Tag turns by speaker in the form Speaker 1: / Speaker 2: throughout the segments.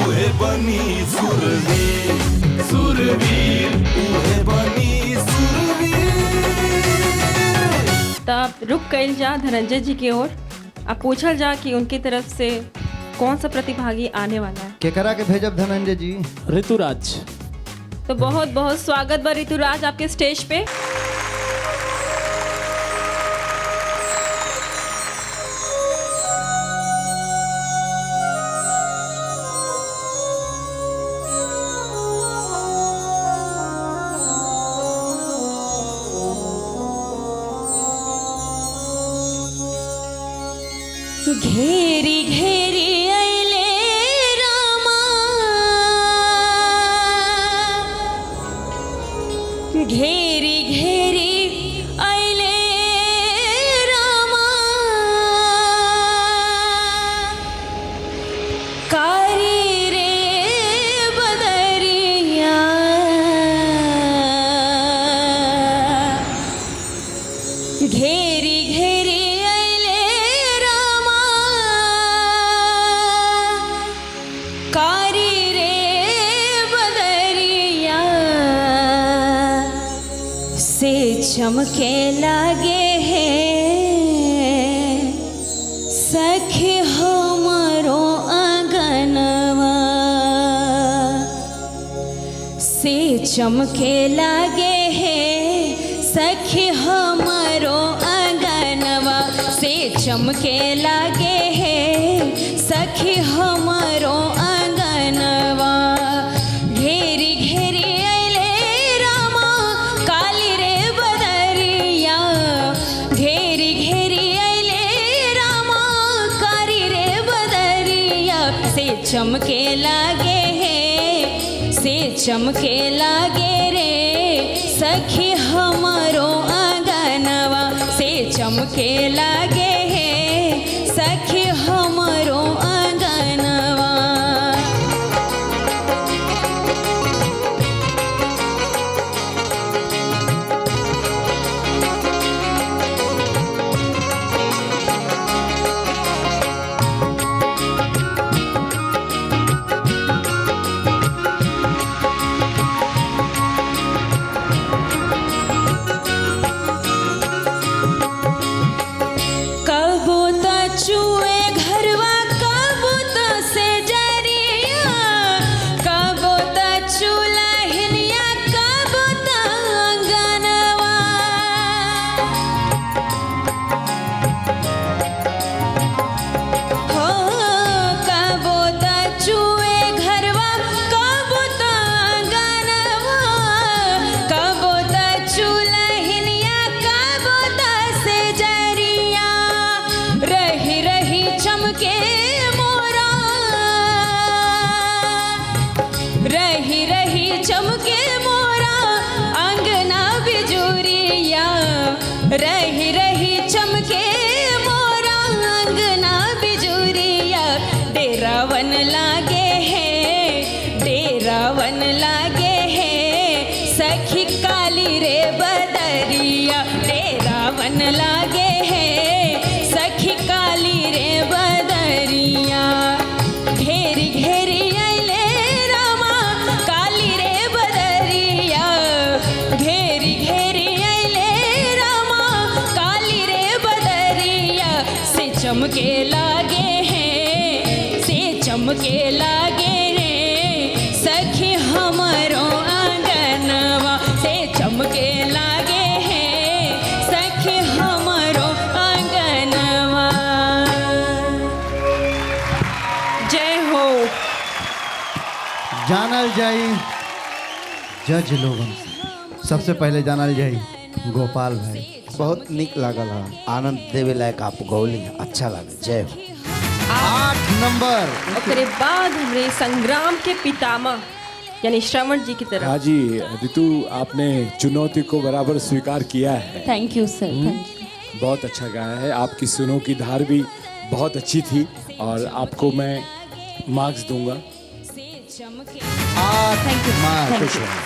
Speaker 1: उहे बनी सुरवीर, सुरवीर उहे बनी सुरवीर।
Speaker 2: तब रुक कइल जा धनंजय जी की ओर। अब पूछल जा कि उनकी तरफ से कौन सा प्रतिभागी आने वाला है।
Speaker 3: केकरा के भेजब धनंजय जी?
Speaker 4: ऋतुराज।
Speaker 2: तो बहुत बहुत स्वागत बा ऋतुराज आपके स्टेज पे।
Speaker 5: घेरी घेरी अइले रामा, घेरी घेरी अइले रामा, कारी रे बदरिया, घेरी घेरी अइले रामा, कारी रे बदरिया, से चमके लागे हैं सखी हमरो आंगनवा, से चमके लागे हैं सखी हमरो आंगनवा, से चमके लागे हैं सखी हमरो आंगनवा, घेरी घेरी अइले रामा, काली रे बदरिया, घेरी घेरी अइले रामा, कारी रे बदरिया, से चमके लागे हैं, से चमके लागे रे सखी हमरो आंगनवा, से चमके लागे हैं सखी हमरो आंगनवा। कबो त चुए घरवा, कबो त से जरिया, कबो त चूल्हिनिया, कबो त आंगनवा, हो कबो त चुए घरवा, कबो त आंगनवा, कबो त चूल्हिनिया, कबो त से जरिया, रही रही चमके मोरा, रही रही चमके मोरा अंगना बिजुरिया, रही रही चमके मोरा अंगना बिजुरिया, डेरावन लागे है, डेरावन लागे है सखी काली रे बदरिया, डेरावन लागे है सखी काली रे बदरिया, घेरी घेरी अइले रामा, काली रे बदरिया, घेरी घेरी अइले रामा, काली रे बदरिया, से चमके लागे हैं, से चमके लागे रे सखी हमरो आंगनवा, से चमके लागे हैं सखी हमरो आंगनवा।
Speaker 2: जय हो।
Speaker 3: जानल जाई जज लोगन से। सबसे पहले जानल जाई गोपाल भाई।
Speaker 6: बहुत निक लागल है, आनंद देवे लायक आप गौली, अच्छा लगे। जय हो।
Speaker 3: 8 नंबर।
Speaker 2: ओकरे बाद हमरे संग्राम के पितामह यानी श्रवण जी की तरफ।
Speaker 4: हाँ जी ऋतु, आपने चुनौती को बराबर स्वीकार किया है।
Speaker 5: Thank you sir, thank you.
Speaker 4: बहुत अच्छा गाया है, आपकी सुनों की धार भी बहुत अच्छी थी और आपको मैं मार्क्स दूंगा।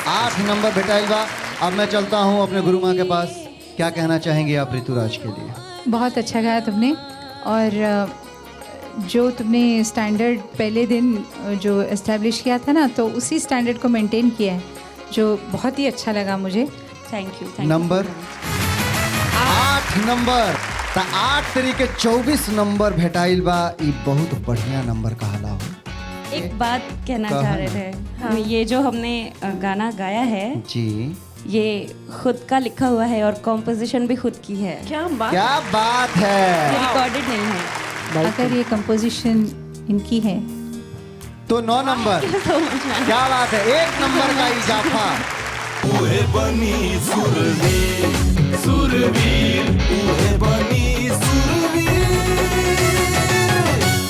Speaker 3: आठ नंबर भेटाइल बा। अब मैं चलता हूँ अपने गुरु माँ के पास। क्या कहना चाहेंगे आप ऋतुराज के लिए?
Speaker 7: बहुत अच्छा गाया तुमने और जो तुमने स्टैंडर्ड पहले दिन जो इस्टेब्लिश किया था ना, तो उसी स्टैंडर्ड को मेंटेन किया है, जो बहुत ही अच्छा लगा मुझे।
Speaker 5: Thank you.
Speaker 3: Number 8 number. त 8 तरीके 24 नंबर भेटाइल बा। ई बहुत बढ़िया नंबर कहला हो।
Speaker 5: एक बात कहना
Speaker 3: कहा
Speaker 5: चाह रहे
Speaker 3: ना।
Speaker 5: थे। हाँ। ये जो हमने गाना गाया है
Speaker 3: जी,
Speaker 5: ये खुद का लिखा हुआ है और कॉम्पोजिशन भी खुद की है।
Speaker 2: क्या बात,
Speaker 3: क्या बात है।
Speaker 5: रिकॉर्डेड नहीं है।
Speaker 7: अगर ये कंपोजिशन इनकी है
Speaker 3: तो 9 नंबर। क्या बात है, 1 नंबर का इजाफा।
Speaker 1: उहे बनी सुरवीर, सुरवीर, उहे बनी सुरवीर।